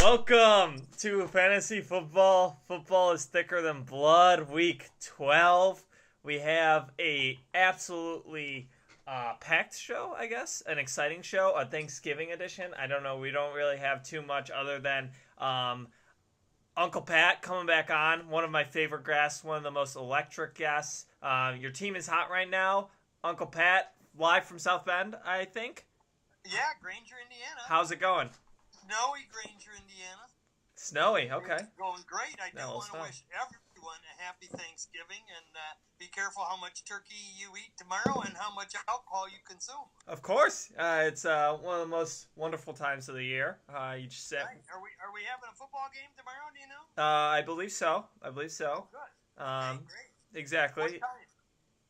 Welcome to Fantasy Football. Football is thicker than blood. Week 12. We have a absolutely packed show, I guess. An exciting show, a Thanksgiving edition. I don't know. We don't really have too much other than Uncle Pat coming back on. One of my favorite guests, one of the most electric guests. Your team is hot right now. Uncle Pat, live from South Bend, I think. Yeah, Granger, Indiana. How's it going? Snowy Granger, Indiana. Snowy, okay. It's going great. I do want to wish everyone a happy Thanksgiving and be careful how much turkey you eat tomorrow and how much alcohol you consume. Of course. It's one of the most wonderful times of the year. You just sit. Right. Are we having a football game tomorrow, do you know? I believe so. Oh, good. Okay, great. Exactly. What time?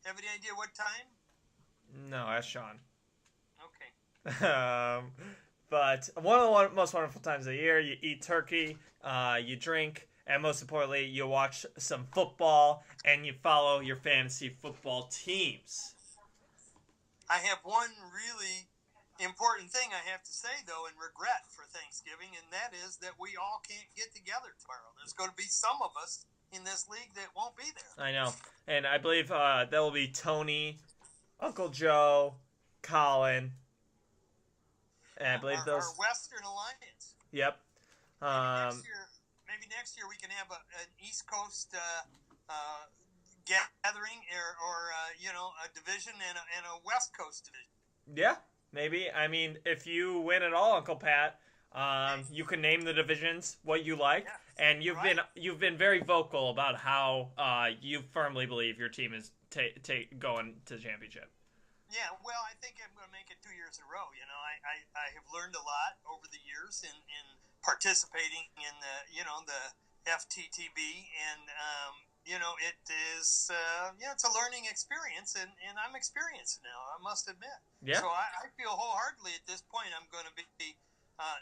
Have any idea what time? No, ask Sean. Okay. But one of the most wonderful times of the year, you eat turkey, you drink, and most importantly, you watch some football, and you follow your fantasy football teams. I have one really important thing I have to say, though, and regret for Thanksgiving, and that is that we all can't get together tomorrow. There's going to be some of us in this league that won't be there. I know. And I believe that will be Tony, Uncle Joe, Colin, and I believe our Western Alliance. Yep. Maybe next year we can have an East Coast gathering, or a division and a West Coast division. Yeah, maybe. I mean, if you win it all, Uncle Pat, you can name the divisions what you like, and you've been very vocal about how you firmly believe your team is going to the championship. Yeah, well, I think I'm going to make it 2 years in a row. You know, I have learned a lot over the years in participating in the FTTB, and it is it's a learning experience, and I'm experienced now, I must admit. Yeah. So I feel wholeheartedly at this point I'm going to be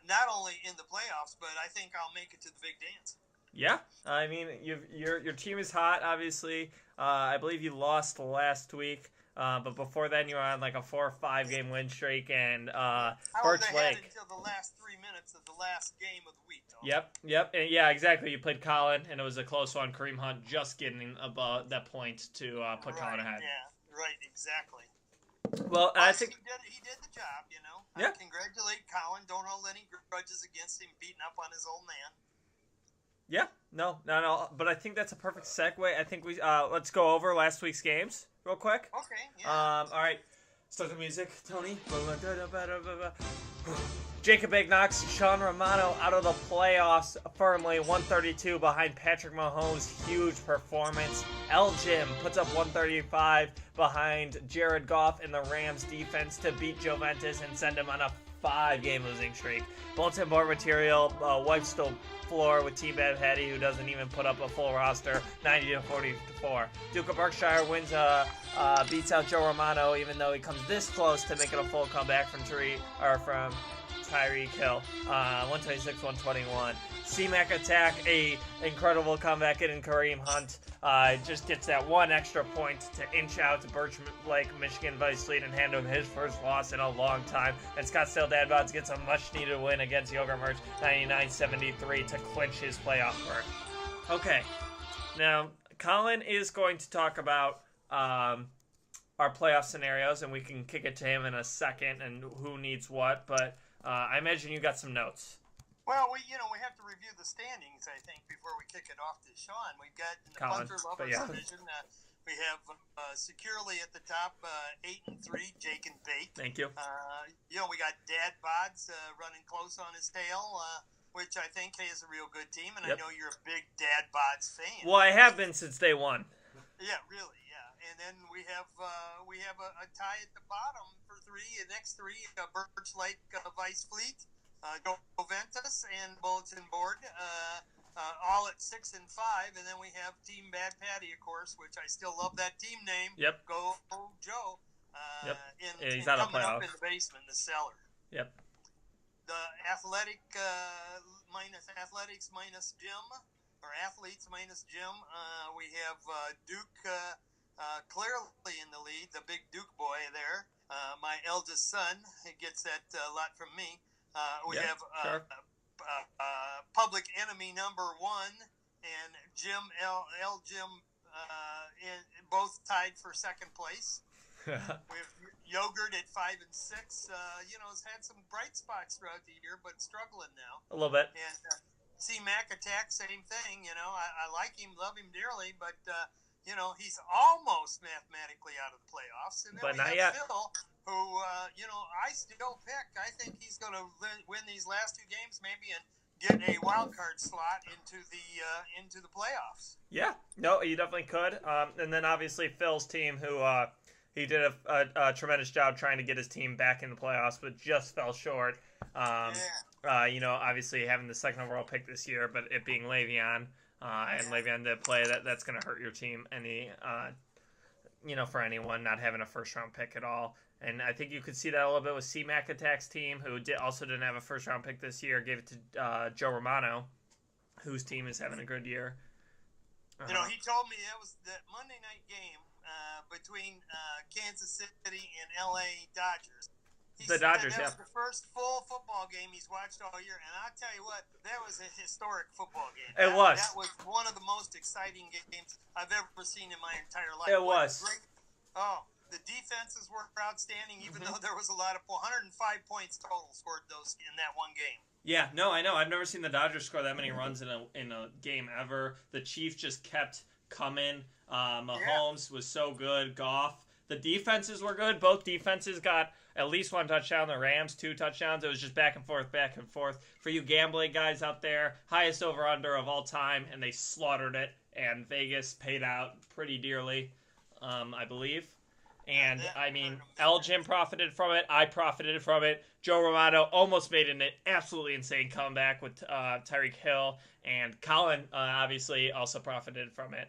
not only in the playoffs, but I think I'll make it to the big dance. Yeah, I mean your team is hot. Obviously, I believe you lost last week. But before then, you were on like a 4 or 5 game win streak, and Birch Lake. Until the last 3 minutes of the last game of the week. Though. Yep, and yeah, exactly. You played Colin, and it was a close one. Kareem Hunt just getting above that point to put Colin ahead. Yeah, right, exactly. Well, I think he did the job. Yeah. I congratulate Colin. Don't hold any grudges against him beating up on his old man. Yeah, no. But I think that's a perfect segue. I think we let's go over last week's games real quick. Okay. Yeah. All right. Start the music, Tony. Jacob Ignox, Sean Romano out of the playoffs firmly, 132 behind Patrick Mahomes' huge performance. L. Jim puts up 135 behind Jared Goff and the Rams defense to beat Juventus and send him on a 5-game losing streak. Bulletin board material wipes the floor with Team Bad Hattie, who doesn't even put up a full roster, 90-44. Duke of Berkshire wins, beats out Joe Romano, even though he comes this close to making a full comeback from Tyreek Hill, 126-121. C-Mac attack, a incredible comeback, getting Kareem Hunt. Just gets that one extra point to inch out to Birch Lake, Michigan Vice lead and hand him his first loss in a long time. And Scottsdale Dadbods gets a much-needed win against Yogurt Merch, 99-73, to clinch his playoff berth. Okay, now Colin is going to talk about our playoff scenarios, and we can kick it to him in a second and who needs what, but I imagine you got some notes. Well, we have to review the standings, I think, before we kick it off to Sean. We've got in the Punter Lovers division, we have securely at the top 8-3, Jake and Bake. Thank you. We got Dad Bods running close on his tail, which I think is a real good team, and Yep. I know you're a big Dad Bods fan. Well, I have been since day one. Yeah, really, yeah. And then we have a tie at the bottom for 3. The next 3, Birch Lake, Vice Fleet. Juventus and Bulletin Board, all at 6 and 5, and then we have Team Bad Patty, of course, which I still love that team name. Yep. Go Joe. He's out of coming playoff. up in the basement, the cellar. Yep. The athletics minus Jim, or athletes minus Jim. We have Duke clearly in the lead, the big Duke boy there. My eldest son gets that lot from me. We have public enemy number 1 and Jim both tied for second place. We have Yogurt at 5 and 6. Has had some bright spots throughout the year, but struggling now a little bit. And C-Mac Attack, same thing. I like him, love him dearly, but he's almost mathematically out of the playoffs. And then but we not have yet. Phil, who I still pick. I think he's going to win these last 2 games, maybe, and get a wild card slot into the playoffs. Yeah, no, you definitely could. And then obviously Phil's team, who he did a tremendous job trying to get his team back in the playoffs, but just fell short. Obviously having the second overall pick this year, but it being Le'Veon, and Le'Veon did play, that's going to hurt your team for anyone not having a first round pick at all. And I think you could see that a little bit with C-Mac Attack's team, who also didn't have a first round pick this year, gave it to Joe Romano, whose team is having a good year. He told me that was the Monday night game between Kansas City and LA Dodgers. The Dodgers, that was the first full football game he's watched all year, and I'll tell you what, that was a historic football game. It was. That was one of the most exciting games I've ever seen in my entire life. It was. The defenses were outstanding, even though there was a lot of 105 points total scored in that one game. Yeah, no, I know. I've never seen the Dodgers score that many runs in a game ever. The Chiefs just kept coming. Mahomes was so good. Goff. The defenses were good. Both defenses got at least 1 touchdown. The Rams 2 touchdowns. It was just back and forth, back and forth. For you gambling guys out there, highest over-under of all time, and they slaughtered it. And Vegas paid out pretty dearly, I believe. And, Elgin profited from it. I profited from it. Joe Romano almost made an absolutely insane comeback with Tyreek Hill. And Colin, obviously, also profited from it.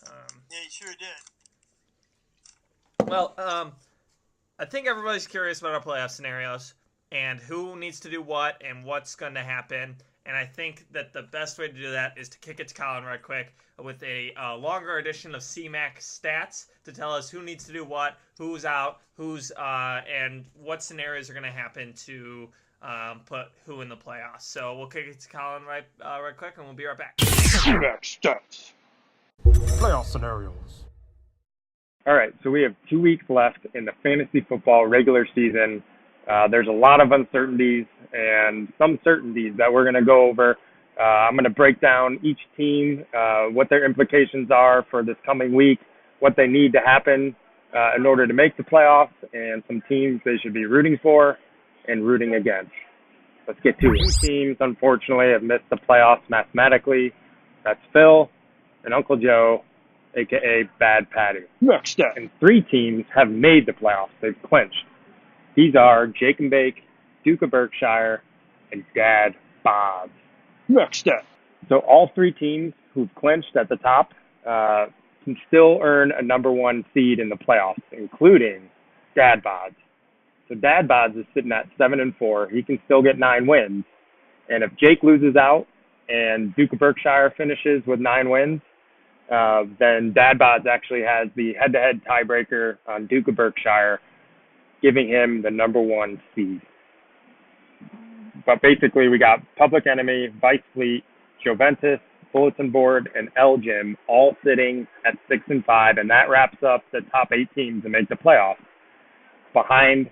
Yeah, he sure did. Well, I think everybody's curious about our playoff scenarios and who needs to do what and what's going to happen. And I think that the best way to do that is to kick it to Colin right quick with a longer edition of C-Mac Stats to tell us who needs to do what, who's out, and what scenarios are going to happen to put who in the playoffs. So we'll kick it to Colin right quick, and we'll be right back. C-Mac Stats. Playoff scenarios. All right, so we have 2 weeks left in the fantasy football regular season. There's a lot of uncertainties and some certainties that we're going to go over. I'm going to break down each team, what their implications are for this coming week, what they need to happen in order to make the playoffs, and some teams they should be rooting for and rooting against. Let's get to it. 2 teams, unfortunately, have missed the playoffs mathematically. That's Phil and Uncle Joe, a.k.a. Bad Patty. Next step. And 3 teams have made the playoffs. They've clinched. These are Jake and Bake, Duke of Berkshire, and Dad Bob. Next step. So all 3 teams who've clinched at the top can still earn a number 1 seed in the playoffs, including Dad Bods. So Dad Bods is sitting at 7-4. He can still get 9 wins. And if Jake loses out and Duke of Berkshire finishes with 9 wins, then Dad Bods actually has the head-to-head tiebreaker on Duke of Berkshire, giving him the number 1 seed. But basically, we got Public Enemy, Vice Fleet, Joventus, Bulletin Board, and Elgin all sitting at 6-5, and that wraps up the top 8 teams to make the playoffs. Behind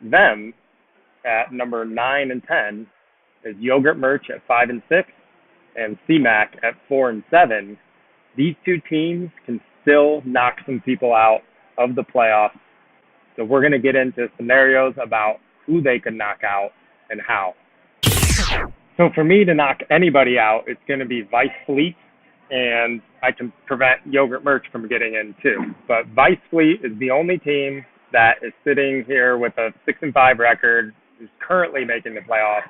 them, at number 9 and 10, is Yogurt Merch at 5-6, and C-Mac at 4-7. These 2 teams can still knock some people out of the playoffs. So we're going to get into scenarios about who they could knock out and how. So for me to knock anybody out, it's going to be Vice Fleet, and I can prevent Yogurt Merch from getting in too. But Vice Fleet is the only team that is sitting here with a 6-5 record, who's currently making the playoffs,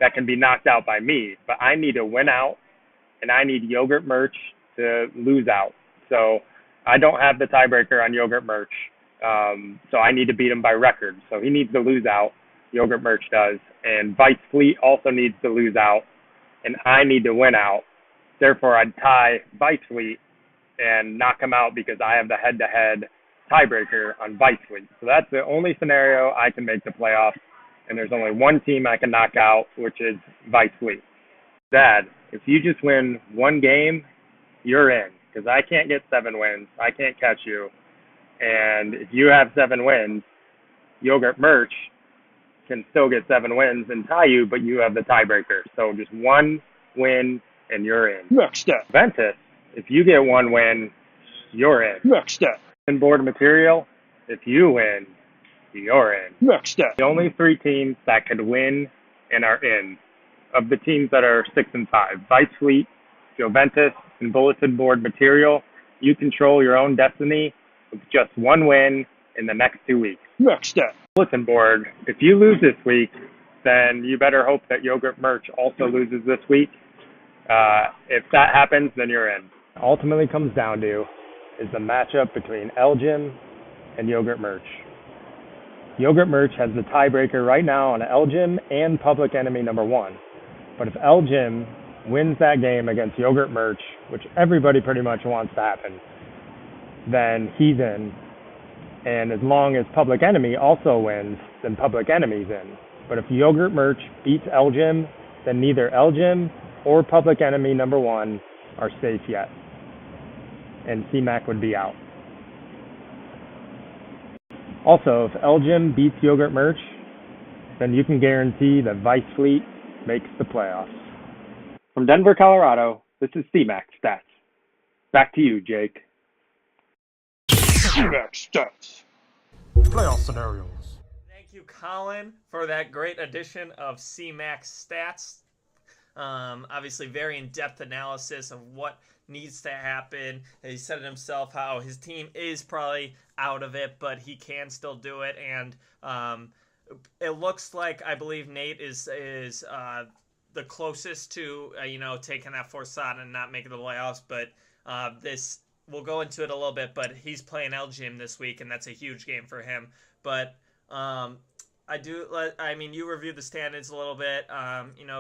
that can be knocked out by me. But I need to win out, and I need Yogurt Merch to lose out. So I don't have the tiebreaker on Yogurt Merch. So I need to beat him by record. So he needs to lose out. Yogurt Merch does. And Vice Fleet also needs to lose out. And I need to win out. Therefore, I'd tie Vice Fleet and knock him out because I have the head-to-head tiebreaker on Vice Fleet. So that's the only scenario I can make the playoffs. And there's only one team I can knock out, which is Vice Fleet. Dad, if you just win one game, you're in. Because I can't get 7 wins. I can't catch you. And if you have 7 wins, Yogurt Merch can still get 7 wins and tie you, but you have the tiebreaker. So just one win and you're in. Next up. Ventus, if you get 1 win, you're in. Next up. Board material, if you win, you're in. Next up. The only 3 teams that could win and are in of the teams that are 6 and 5, Vice Fleet, Juventus, and Bulletin Board material, you control your own destiny with just 1 win in the next 2 weeks. Next up. Bulletin Board, if you lose this week, then you better hope that Yogurt Merch also loses this week. If that happens, then you're in. Ultimately comes down to is the matchup between Elgin and Yogurt Merch. Yogurt Merch has the tiebreaker right now on Elgin and public enemy number 1. But if Elgin wins that game against Yogurt Merch, which everybody pretty much wants to happen, then he's in. And as long as public enemy also wins, then public enemy's in. But if Yogurt Merch beats Elgin, then neither Elgin or public enemy number 1 are safe yet. And CMAC would be out. Also, if Elgin beats Yogurt Merch, then you can guarantee that Vice Fleet makes the playoffs. From Denver, Colorado, this is CMAC Stats. Back to you, Jake. CMAC Stats. Playoff scenarios. Thank you, Colin, for that great edition of CMAC Stats. Obviously, very in-depth analysis of what needs to happen. He said it himself how his team is probably out of it, but he can still do it. And it looks like, I believe, Nate is the closest to taking that fourth spot and not making the playoffs. But this we'll go into it a little bit. But he's playing Elgin this week, and that's a huge game for him. But you reviewed the standings a little bit.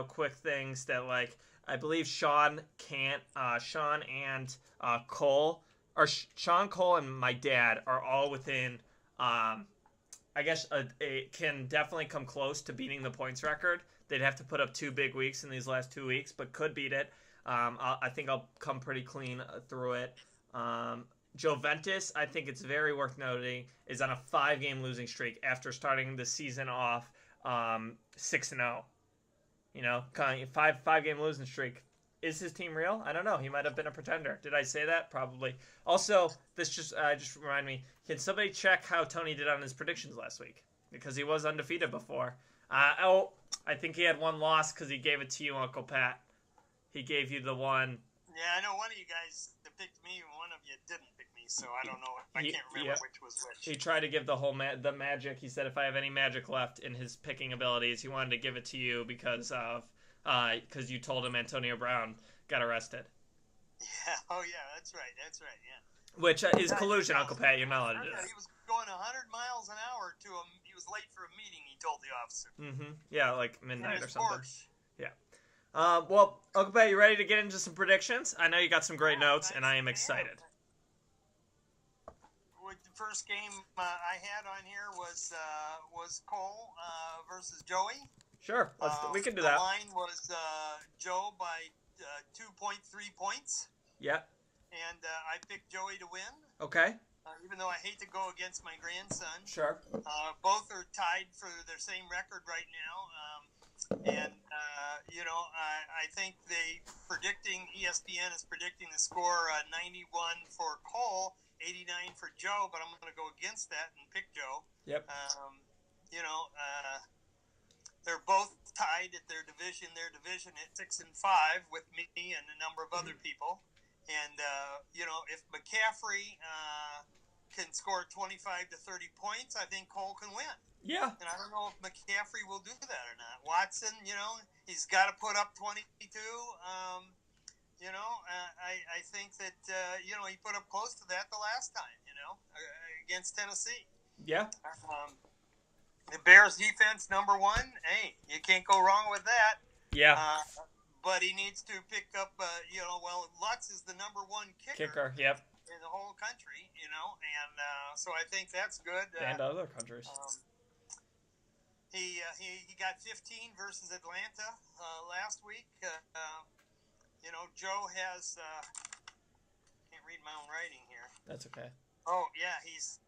Quick things that I believe Sean and Cole, or Sean Cole and my dad are all within. It can definitely come close to beating the points record. They'd have to put up 2 big weeks in these last 2 weeks, but could beat it. I think I'll come pretty clean through it. Juventus, I think it's very worth noting, is on a 5-game losing streak after starting the season off 6-0. Five-game losing streak. Is his team real? I don't know. He might have been a pretender. Did I say that? Probably. Also, this just remind me. Can somebody check how Tony did on his predictions last week? Because he was undefeated before. I think he had 1 loss because he gave it to you, Uncle Pat. He gave you the one. Yeah, I know one of you guys picked me and one of you didn't pick me, so I don't know. I can't remember which was which. He tried to give the whole the magic. He said if I have any magic left in his picking abilities, he wanted to give it to you because you told him Antonio Brown got arrested. Yeah. Oh, yeah. That's right. Yeah. Which is collusion, Uncle Pat. You're not allowed to do that. He was going 100 miles an hour to him. He was late for a meeting, he told the officer. Mm-hmm. Yeah, like midnight or something. Porsche. Yeah. Well, Uncle Pat, you ready to get into some predictions? I know you got some great notes, and I am excited. The first game I had on here was Cole versus Joey. Sure, we can do that. The line was Joe by 2.3 points. Yeah. And I picked Joey to win. Okay. Even though I hate to go against my grandson. Sure. Both are tied for their same record right now. I think ESPN is predicting the score 91 for Cole, 89 for Joe, but I'm going to go against that and pick Joe. Yep. They're both tied at their division at 6 and 5 with me and a number of other people. And, if McCaffrey can score 25 to 30 points, I think Cole can win. Yeah. And I don't know if McCaffrey will do that or not. Watson, he's got to put up 22. I think that, he put up close to that the last time, against Tennessee. Yeah. The Bears defense, number 1. Hey, you can't go wrong with that. Yeah. But he needs to pick up, Lutz is the number 1 kicker. Yep. In the whole country, and so I think that's good. And other countries. He got 15 versus Atlanta last week. Joe has can't read my own writing here. That's okay. Oh yeah, he's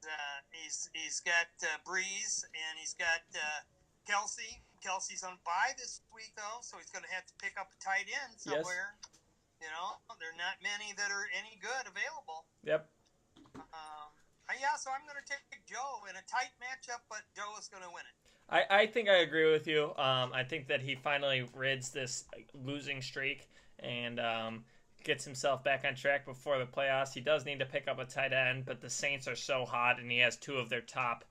got Breeze and he's got Kelsey. Kelsey's on bye this week though, so he's going to have to pick up a tight end somewhere. Yes. There are not many that are any good available. Yep. So I'm going to take Joe in a tight matchup, but Joe is going to win it. I think I agree with you. I think that he finally rids this losing streak and gets himself back on track before the playoffs. He does need to pick up a tight end, but the Saints are so hot, and he has two of their top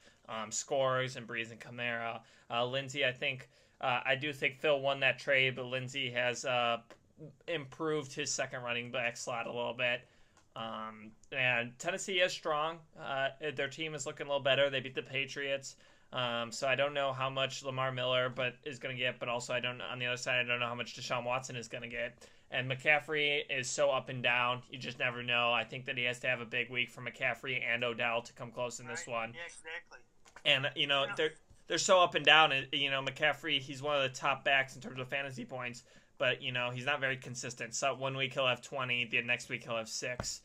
scorers in Breeze and Kamara. Lindsey, I do think Phil won that trade, but Lindsey has improved his second running back slot a little bit. And Tennessee is strong. Their team is looking a little better. They beat the Patriots. So I don't know how much Lamar Miller is going to get, but also on the other side, I don't know how much Deshaun Watson is going to get. And McCaffrey is so up and down. You just never know. I think that he has to have a big week for McCaffrey and Odell to come close in this one. Yeah, exactly. And, they're so up and down. McCaffrey, he's one of the top backs in terms of fantasy points, but, he's not very consistent. So one week he'll have 20, the next week he'll have 6.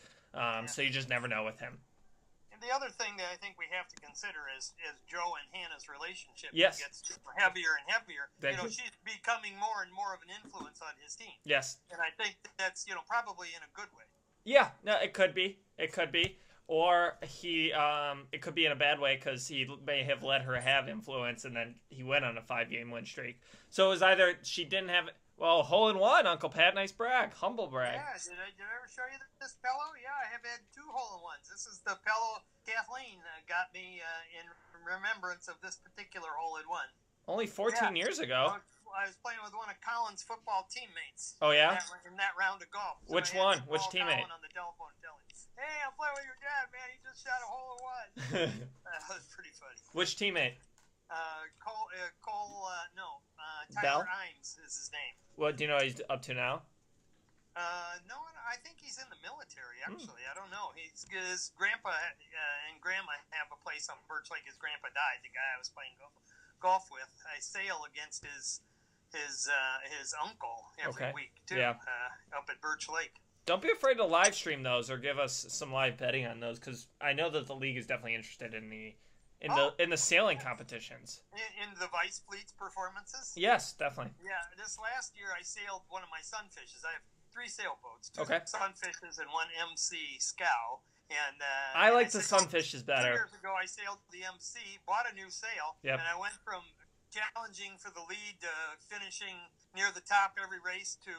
So you just never know with him. And the other thing that I think we have to consider is Joe and Hannah's relationship. Yes. It gets heavier and heavier. She's becoming more and more of an influence on his team. Yes. And I think that's, probably in a good way. Yeah, no, it could be. Or it could be in a bad way because he may have let her have influence and then he went on a 5-game win streak. So it was either she didn't have, hole in one, Uncle Pat, nice brag, humble brag. Yeah, did I ever show you this pillow? Yeah, I have had 2 hole in ones. This is the pillow Kathleen got me in remembrance of this particular hole in one. Only 14 years ago. I was playing with one of Colin's football teammates. Oh, yeah? In that round of golf. So which one? Which teammate? Colin on the telephone telling me, hey, I'm playing with your dad, man. He just shot a hole in one. That was pretty funny. Which teammate? Tyler Imes is his name. What do you know what he's up to now? No, I think he's in the military, actually. I don't know. His grandpa and grandma have a place on Birch Lake. His grandpa died, the guy I was playing golf with. I sail against his uncle every week, too, up at Birch Lake. Don't be afraid to live stream those or give us some live betting on those, because I know that the league is definitely interested in the sailing competitions. In the Vice Fleet's performances? Yes, definitely. Yeah, this last year I sailed one of my sunfishes. I have 3 sailboats, 2 okay. sunfishes and 1 MC scow. And I like the sunfishes better. 2 years ago I sailed the MC, bought a new sail, and I went from challenging for the lead to finishing near the top every race to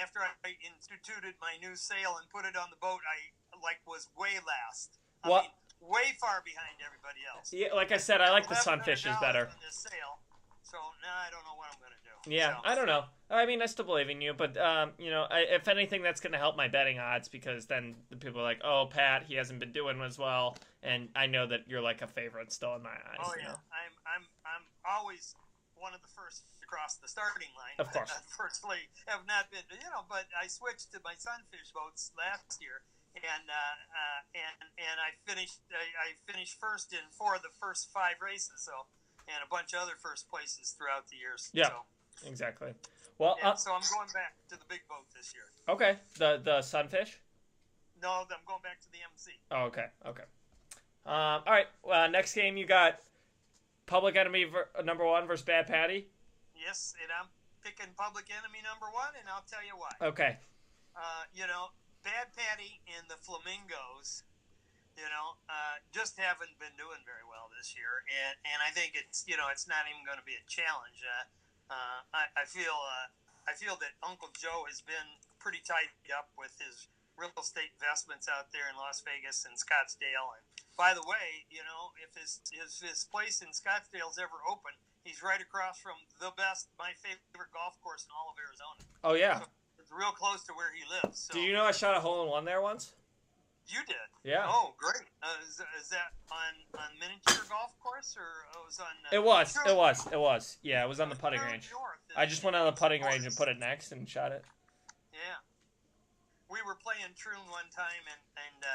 after I instituted my new sail and put it on the boat, I was way last. I mean, way far behind everybody else. Yeah, like I said, I like the sunfishes better. This sail, so now I don't know what I'm going to do. Yeah, so. I don't know. I mean, I still believe in you, but if anything, that's going to help my betting odds, because then the people are like, "Oh, Pat, he hasn't been doing as well," and I know that you're like a favorite still in my eyes. Oh yeah, I'm always one of the first to cross the starting line. Of course. Unfortunately, have not been, but I switched to my sunfish boats last year. And I finished first in 4 of the first 5 races, and a bunch of other first places throughout the years. Yeah, exactly. Well, so I'm going back to the big boat this year. Okay, the sunfish. No, I'm going back to the MC. Oh, okay. All right. Next game you got Public Enemy number 1 versus Bad Patty. Yes, and I'm picking Public Enemy number 1, and I'll tell you why. Okay. Bad Patty and the Flamingos, just haven't been doing very well this year, and I think it's not even going to be a challenge. I feel that Uncle Joe has been pretty tied up with his real estate investments out there in Las Vegas and Scottsdale. And by the way, if his place in Scottsdale is ever open, he's right across from my favorite golf course in all of Arizona. Oh yeah. So, real close to where he lives. So. Do you know I shot a hole in one there once? You did? Yeah. Oh, great. Is that on miniature golf course, or it was on? It was. Yeah, it was on the putting range. I just went on the putting range and put it next and shot it. Yeah. We were playing Troon one time, and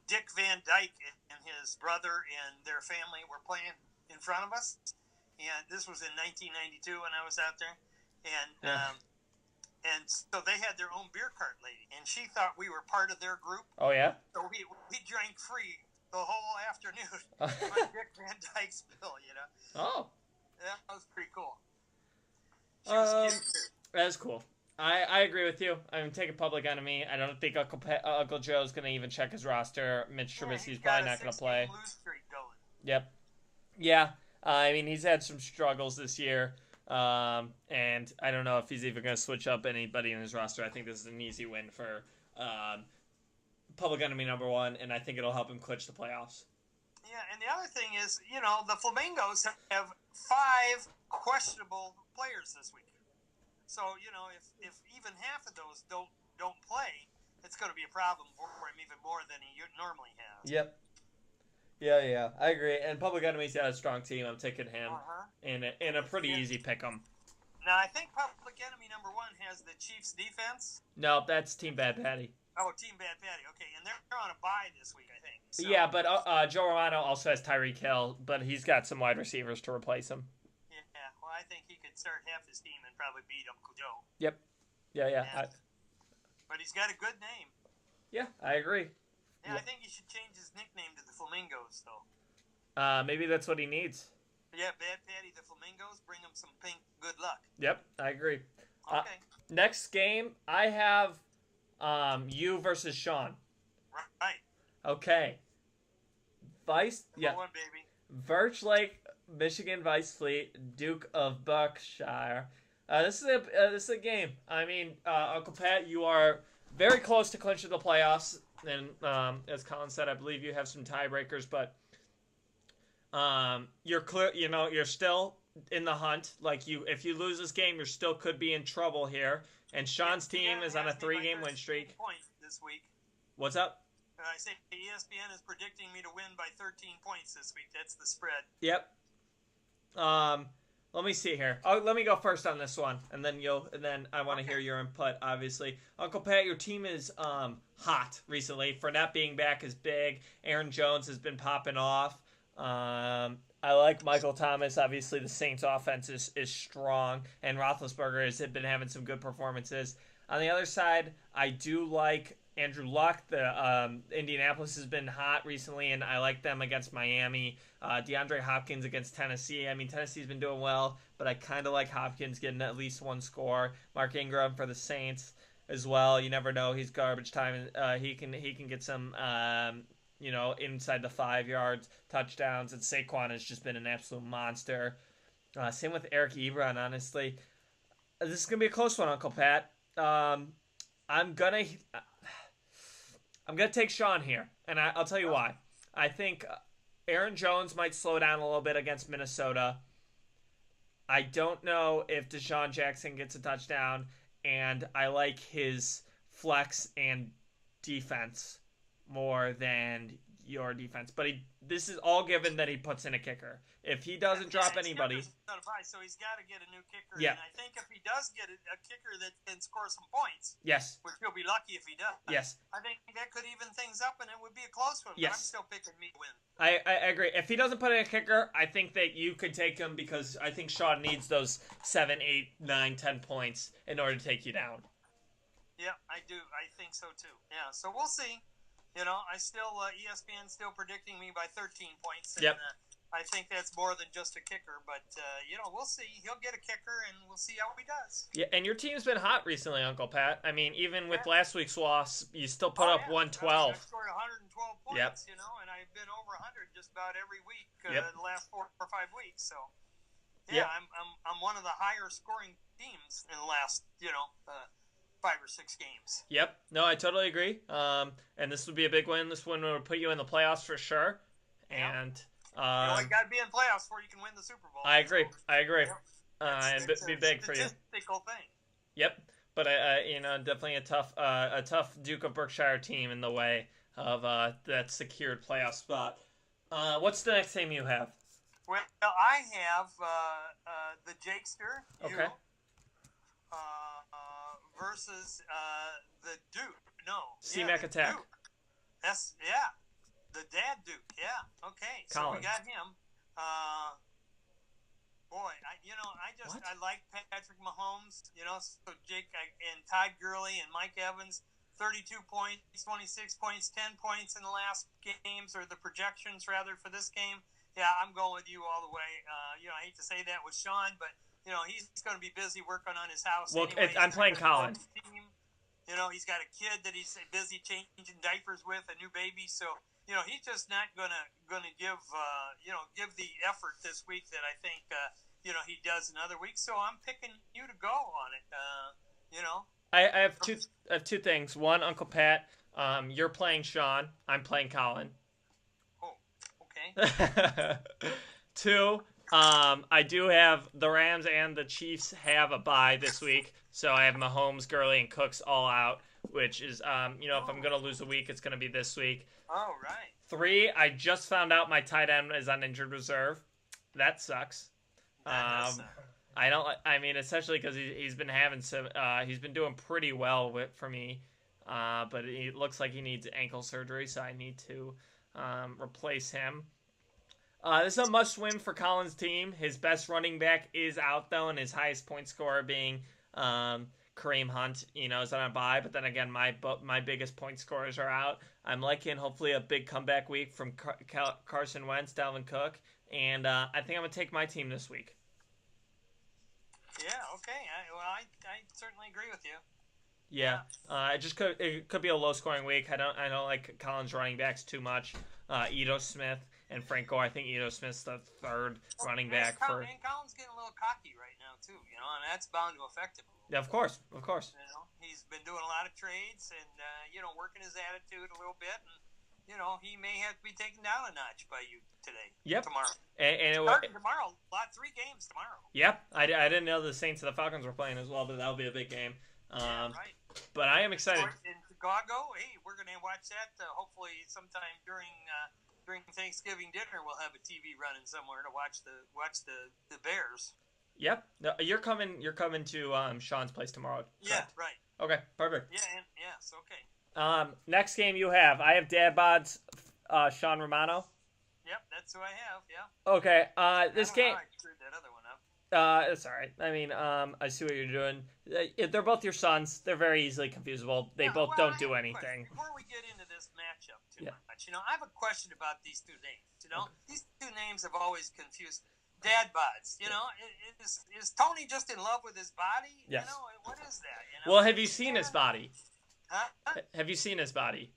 Dick Van Dyke and his brother and their family were playing, in front of us. And this was in 1992 when I was out there. And and so they had their own beer cart lady. And she thought we were part of their group. Oh, yeah? So we drank free the whole afternoon on Dick Van Dyke's bill, you know. Oh. That was pretty cool. She was cute, too. That's cool. I agree with you. I'm taking Public Enemy. I don't think Uncle Joe's going to even check his roster. Mitch Trubisky's probably not going to play. Lose streak going. Yep. Yeah. I mean, he's had some struggles this year. And I don't know if he's even going to switch up anybody in his roster. I think this is an easy win for Public Enemy #1, and I think it'll help him clinch the playoffs. Yeah, and the other thing is, you know, the Flamingos have 5 questionable players this week. So, you know, if even half of those don't play, it's going to be a problem for him even more than he normally has. Yep. Yeah, I agree. And Public Enemy's got a strong team. I'm taking him in a pretty easy pick 'em. Now, I think Public Enemy #1 has the Chiefs defense. No, that's Team Bad Patty. Oh, Team Bad Patty. Okay, and they're on a bye this week, I think. So. Yeah, but Joe Romano also has Tyreek Hill, but he's got some wide receivers to replace him. Yeah, well, I think he could start half his team and probably beat Uncle Joe. Yep. Yeah. But he's got a good name. Yeah, I agree. Yeah, I think he should change his nickname to the Flamingos, though. Maybe that's what he needs. Yeah, Bad Patty, the Flamingos, bring him some pink good luck. Yep, I agree. Okay. Next game, I have you versus Sean. Right. Okay. Vice, #1, baby. Birch Lake, Michigan Vice Fleet, Duke of Berkshire. This is a game. I mean, Uncle Pat, you are very close to clinching the playoffs, and as Colin said, I believe you have some tiebreakers, but you're clear. You know, you're still in the hunt. Like if you lose this game, you still could be in trouble here. And Sean's team is on a 3-game win streak. Point this week. What's up? I say ESPN is predicting me to win by 13 points this week. That's the spread. Yep. Let me see here. Oh, let me go first on this one, and then I want to hear your input. Obviously, Uncle Pat, your team is hot recently. Fournette being back is big. Aaron Jones has been popping off. I like Michael Thomas. Obviously, the Saints' offense is strong, and Roethlisberger has been having some good performances. On the other side, I do like Andrew Luck. The Indianapolis has been hot recently, and I like them against Miami. DeAndre Hopkins against Tennessee. I mean, Tennessee's been doing well, but I kind of like Hopkins getting at least one score. Mark Ingram for the Saints as well. You never know. He's garbage time. He can get some inside the 5 yards touchdowns. And Saquon has just been an absolute monster. Same with Eric Ebron. Honestly, this is gonna be a close one, Uncle Pat. I'm gonna take Sean here, and I'll tell you why. I think Aaron Jones might slow down a little bit against Minnesota. I don't know if Deshaun Jackson gets a touchdown, and I like his flex and defense more than your defense. But this is all given that he puts in a kicker. If he doesn't drop anybody... So he's got to get a new kicker. Yeah. And I think if he does get a kicker that can score some points, yes, which he'll be lucky if he does, yes, I think that could even things up and it would be a close one. Yes. But I'm still picking me to win. I agree. If he doesn't put in a kicker, I think that you could take him because I think Sean needs those 7, 8, 9, 10 points in order to take you down. Yeah, I do. I think so too. Yeah, so we'll see. You know, I still ESPN still predicting me by 13 points. And, yep. I think that's more than just a kicker, but we'll see. He'll get a kicker, and we'll see how he does. Yeah, and your team's been hot recently, Uncle Pat. I mean, even with last week's loss, you still put up 112. I scored 112 points, yep. And I've been over 100 just about every week yep. the last 4 or 5 weeks. So, yep. I'm one of the higher scoring teams in the last 5 or 6 games. Yep. No, I totally agree. And this would be a big win. This one would put you in the playoffs for sure. And you got to be in playoffs before you can win the Super Bowl. I agree. So, I agree. Yep. And be big for you. Statistical thing. Yep. But definitely a tough Duke of Berkshire team in the way of that secured playoff spot. What's the next team you have? Well, I have the Jakester. Okay. Versus the Duke. No. C-Mac Attack. Duke. The Dad Duke. Yeah. Okay. So Colin. we got him. Boy, I What? like Patrick Mahomes. So Jake and Todd Gurley and Mike Evans, 32 points, 26 points, 10 points in the last games, or the projections rather for this game. Yeah, I'm going with you all the way. I hate to say that with Sean, but he's going to be busy working on his house. Well, anyway. I'm playing Colin. He's got a kid that he's busy changing diapers with, a new baby. So he's just not gonna give give the effort this week that I think he does in other weeks. So I'm picking you to go on it. I have two things. One, Uncle Pat, you're playing Sean. I'm playing Colin. Oh, okay. Two, I do have the Rams and the Chiefs have a bye this week, so I have Mahomes, Gurley, and Cooks all out, which is, if I'm going to lose a week, it's going to be this week. Oh, right. Three, I just found out my tight end is on injured reserve. That sucks. Especially because he's been having he's been doing pretty well for me, but it looks like he needs ankle surgery, so I need to replace him. This is a must-win for Colin's team. His best running back is out, though, and his highest point scorer being Kareem Hunt, is on a bye. But then again, my biggest point scorers are out. I'm liking, hopefully, a big comeback week from Carson Wentz, Dalvin Cook, and I think I'm going to take my team this week. Yeah, okay. I certainly agree with you. Yeah, it could be a low-scoring week. I don't like Colin's running backs too much. Ito Smith and Franco. I think Ito Smith's the third running back for. And Colin's getting a little cocky right now too. And that's bound to affect him. Yeah, of course. He's been doing a lot of trades and working his attitude a little bit, and he may have to be taken down a notch by you today. Yep. Tomorrow. And tomorrow. 3 games tomorrow. Yep. I didn't know the Saints and the Falcons were playing as well, but that'll be a big game. Right. But I am excited. In Chicago, hey, we're going to watch that. Hopefully, sometime during Thanksgiving dinner, we'll have a TV running somewhere to watch the Bears. Yep. No, you're coming to Sean's place tomorrow. Correct? Yeah. Right. Okay. Perfect. Yes. Okay. Next game you have. I have Dad Bod's Sean Romano. Yep, that's who I have. Yeah. Okay. This game. I screwed that other one up. It's all right. I see what you're doing. They're both your sons. They're very easily confusable. They both don't do anything. Before we get into this matchup too much, I have a question about these two names. These two names have always confused Dad Bods. Is Tony just in love with his body? Yes. What is that? Well, have you seen his body? Huh? Have you seen his body?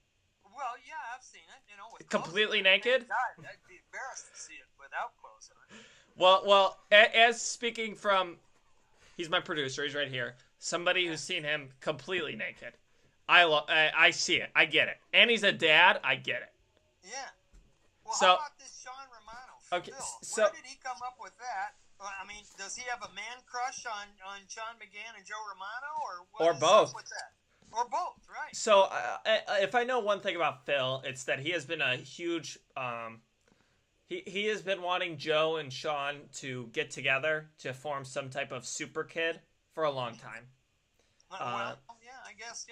Well, yeah, I've seen it. With completely clothes. naked? God, I'd be embarrassed to see it without clothes on. Well, as speaking from, he's my producer. He's right here. Somebody who's seen him completely naked. I see it. I get it. And he's a dad. I get it. Yeah. Well, so, how about this Sean Romano? Okay. Phil? Where did he come up with that? Does he have a man crush on Sean McGann and Joe Romano, or both? With that? Or both, right? So, if I know one thing about Phil, it's that he has been a huge. He has been wanting Joe and Sean to get together to form some type of super kid for a long time. Yeah, I guess,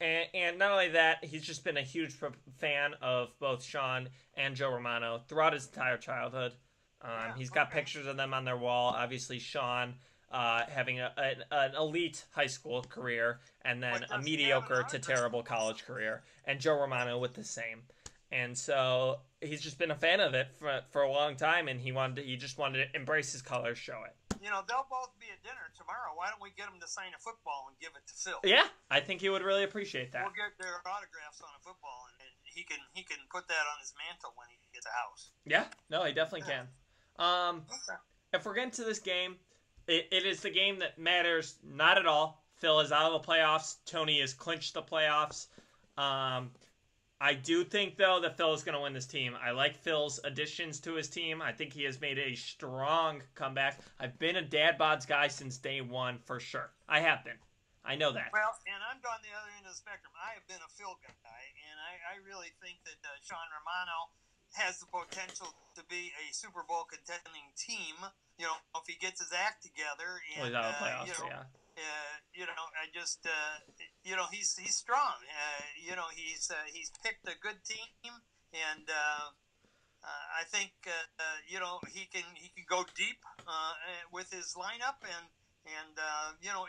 And not only that, he's just been a huge fan of both Sean and Joe Romano throughout his entire childhood. He's got pictures of them on their wall. Obviously, Sean having an elite high school career and then a mediocre to terrible college career. And Joe Romano with the same. And so he's just been a fan of it for a long time, and he just wanted to embrace his colors, show it. They'll both be at dinner tomorrow. Why don't we get them to sign a football and give it to Phil? Yeah, I think he would really appreciate that. We'll get their autographs on a football, and he can put that on his mantle when he gets a house. Yeah, no, he definitely can. If we're getting to this game, it is the game that matters not at all. Phil is out of the playoffs. Tony has clinched the playoffs. I do think, though, that Phil is going to win this team. I like Phil's additions to his team. I think he has made a strong comeback. I've been a Dad Bods guy since day one, for sure. I have been. I know that. Well, and I'm on the other end of the spectrum. I have been a Phil guy, and I really think that Sean Romano has the potential to be a Super Bowl contending team. If he gets his act together, and he's out of the playoffs, yeah. I just, he's strong. He's picked a good team, and I think he can go deep with his lineup and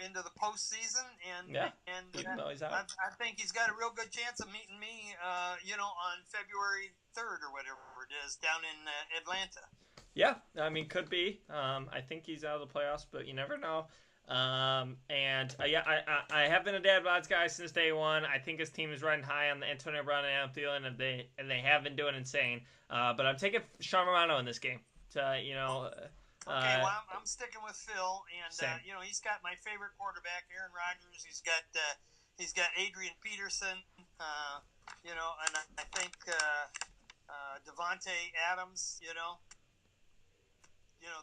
into the postseason even though he's out. I think he's got a real good chance of meeting me on February 3rd or whatever it is down in Atlanta. Yeah, I mean, could be. I think he's out of the playoffs, but you never know. I have been a dad bods guy since day one. I think his team is running high on the Antonio Brown and Adam Thielen, and they have been doing insane. But I'm taking Sean Romano in this game. Okay, well, I'm sticking with Phil, and he's got my favorite quarterback, Aaron Rodgers. He's got Adrian Peterson, and I think Devontae Adams.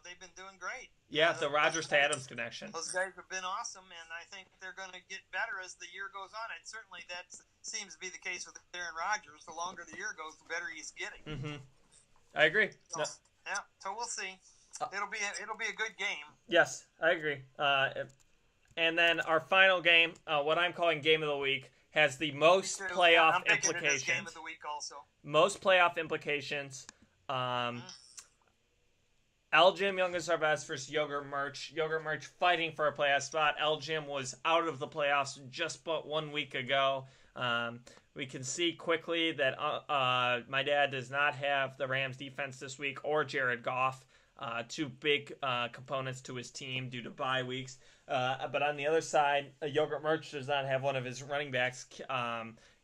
They've been doing great. Yeah, the Rodgers to Adams connection. Those guys have been awesome, and I think they're going to get better as the year goes on. And certainly that seems to be the case with Aaron Rodgers. The longer the year goes, the better he's getting. Mm-hmm. I agree. So, yeah, so we'll see. It'll be a good game. Yes, I agree. And then our final game, what I'm calling Game of the Week, has the most playoff implications. Game of the Week also. Most playoff implications. Jim Young is our best versus Yogurt Merch. Yogurt Merch fighting for a playoff spot. Jim was out of the playoffs just but 1 week ago. We can see quickly that my dad does not have the Rams defense this week or Jared Goff, two big components to his team due to bye weeks. But on the other side, Yogurt Merch does not have one of his running backs,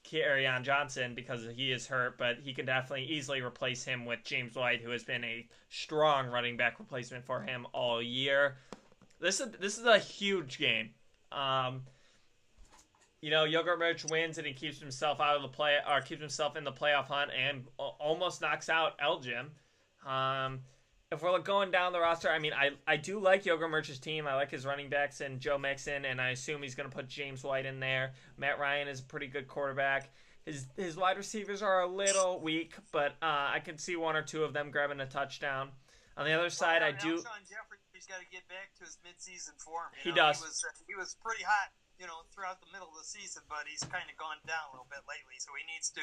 Kerryon Johnson, because he is hurt, but he can definitely easily replace him with James White, who has been a strong running back replacement for him all year. This is a huge game. Yogurt Merch wins and he keeps himself keeps himself in the playoff hunt and almost knocks out Jim. If we're going down the roster, I mean, I do like Yogurt Merch's team. I like his running backs and Joe Mixon, and I assume he's going to put James White in there. Matt Ryan is a pretty good quarterback. His wide receivers are a little weak, but I can see one or two of them grabbing a touchdown. On the other side, I do. Alshon Jeffrey's got to get back to his midseason form. He does. He was pretty hot, throughout the middle of the season, but he's kind of gone down a little bit lately, so he needs to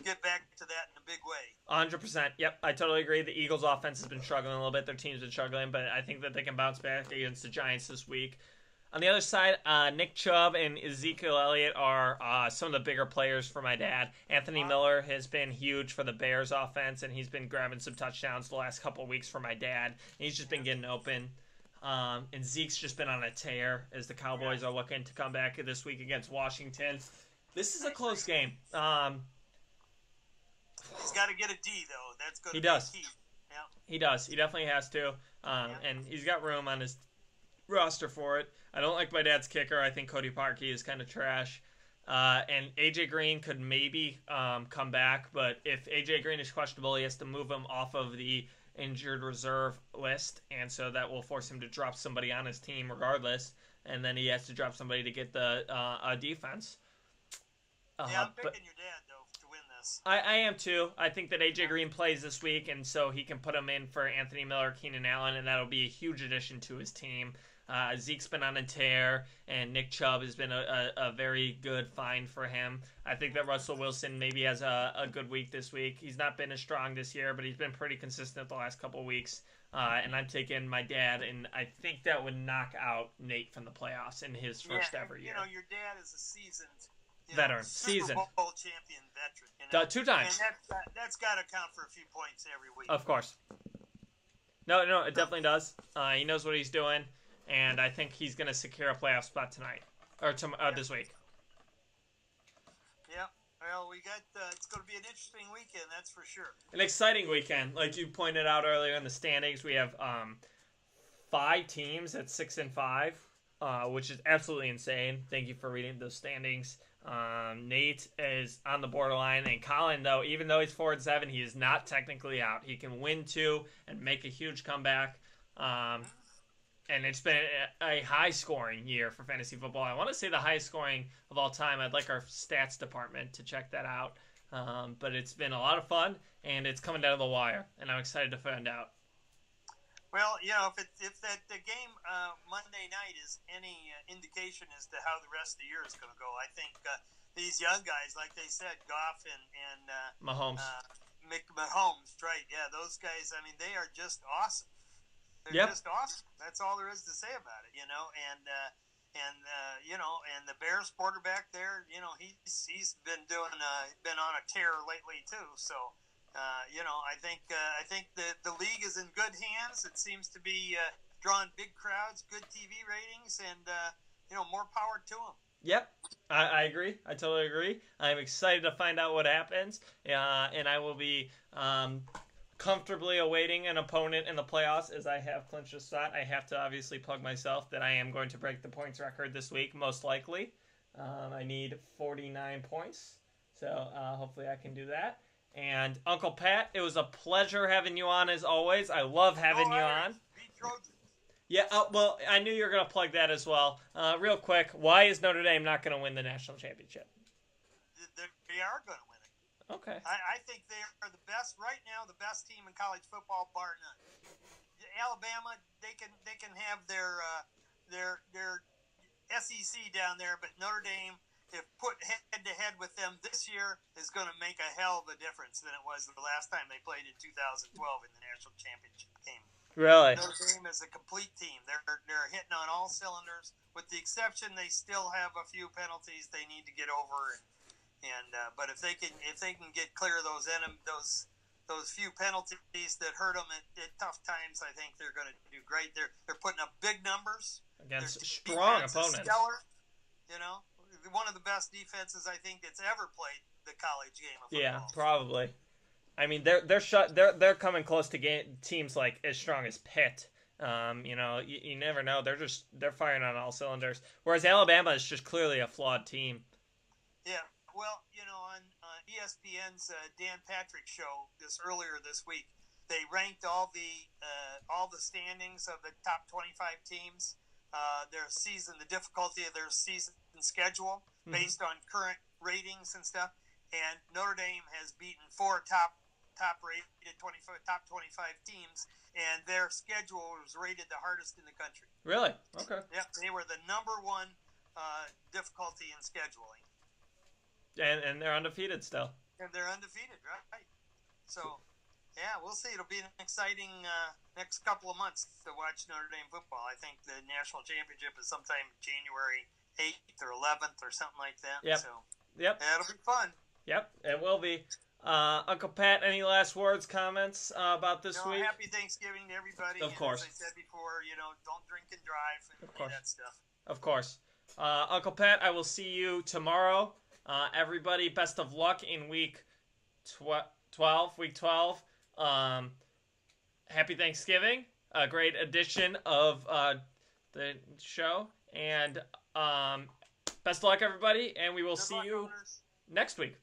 get back to that in a big way. 100%. Yep, I totally agree. The Eagles' offense has been struggling a little bit. Their team's been struggling, but I think that they can bounce back against the Giants this week. On the other side, Nick Chubb and Ezekiel Elliott are some of the bigger players for my dad. Anthony Miller has been huge for the Bears' offense, and he's been grabbing some touchdowns the last couple of weeks for my dad. He's just been getting open. And Zeke's just been on a tear as the Cowboys are looking to come back this week against Washington. This is a close game. He's got to get a D, though. That's going to be key. Yeah. He does. He definitely has to. And he's got room on his roster for it. I don't like my dad's kicker. I think Cody Parkey is kind of trash. And A.J. Green could maybe come back, but if A.J. Green is questionable, he has to move him off of the injured reserve list, and so that will force him to drop somebody on his team regardless, and then he has to drop somebody to get the defense. I'm picking your dad, though, to win this. I am, too. I think that A.J. Green plays this week, and so he can put him in for Anthony Miller, Keenan Allen, and that'll be a huge addition to his team. Zeke's been on a tear, and Nick Chubb has been a very good find for him. I think that Russell Wilson maybe has a good week this week. He's not been as strong this year, but he's been pretty consistent the last couple of weeks. And I'm taking my dad, and I think that would knock out Nate from the playoffs in his first ever year. Your dad is a seasoned veteran, Super Bowl champion veteran. 2 times. And that's got to count for a few points every week. Of course. No, it definitely does. He knows what he's doing. And I think he's going to secure a playoff spot tonight, or this week. Yeah, well, it's going to be an interesting weekend, that's for sure. An exciting weekend. Like you pointed out earlier in the standings, we have 5 teams at 6-5, which is absolutely insane. Thank you for reading those standings. Nate is on the borderline, and Colin, though, even though he's 4-7, he is not technically out. He can win 2 and make a huge comeback. And it's been a high-scoring year for fantasy football. I want to say the highest scoring of all time. I'd like our stats department to check that out. But it's been a lot of fun, and it's coming down to the wire, and I'm excited to find out. Well, if the game Monday night is any indication as to how the rest of the year is going to go, I think these young guys, like they said, Goff and Mahomes. Mahomes, right? Yeah, those guys. I mean, they are just awesome. They're Yep. just awesome. That's all there is to say about it, you know. And the Bears quarterback there, he's been been on a tear lately too. So, I think the league is in good hands. It seems to be drawing big crowds, good TV ratings, and more power to them. Yep, I agree. I totally agree. I'm excited to find out what happens, and I will be comfortably awaiting an opponent in the playoffs as I have clinched a spot. I have to obviously plug myself that I am going to break the points record this week, most likely. I need 49 points, so hopefully I can do that. And Uncle Pat, it was a pleasure having you on as always. I love having you on. Yeah, well, I knew you were going to plug that as well. Real quick, why is Notre Dame not going to win the national championship? They are going to win it. Okay. I think they are the best right now, the best team in college football, bar none. Alabama, they can have their SEC down there, but Notre Dame, if put head to head with them this year, is going to make a hell of a difference than it was the last time they played in 2012 in the national championship game. Really? Notre Dame is a complete team. They're hitting on all cylinders, with the exception they still have a few penalties they need to get over. But if they can get clear of those few penalties that hurt them at tough times, I think they're going to do great. They're putting up big numbers against strong opponents. Stellar, one of the best defenses I think that's ever played the college game of football. Yeah, probably. I mean, they're coming close to teams like as strong as Pitt. You never know. They're firing on all cylinders. Whereas Alabama is just clearly a flawed team. Yeah. Well, on ESPN's Dan Patrick show earlier this week, they ranked all the standings of the top 25 teams, the difficulty of their season schedule based on current ratings and stuff. And Notre Dame has beaten 4 top rated 25 teams, and their schedule was rated the hardest in the country. Really? Okay. Yep, they were the number one difficulty in scheduling. And they're undefeated still. And they're undefeated, right? So, yeah, we'll see. It'll be an exciting next couple of months to watch Notre Dame football. I think the national championship is sometime January 8th or 11th or something like that. Yep. So, yep. Yeah, it'll be fun. Yep, it will be. Uncle Pat, any last words, comments about this week? Happy Thanksgiving to everybody. Of course. As I said before, don't drink and drive and that stuff. Of course. Uncle Pat, I will see you tomorrow. Everybody, best of luck in week 12. Happy Thanksgiving. A great edition of the show. And best of luck, everybody. And we will see you next week.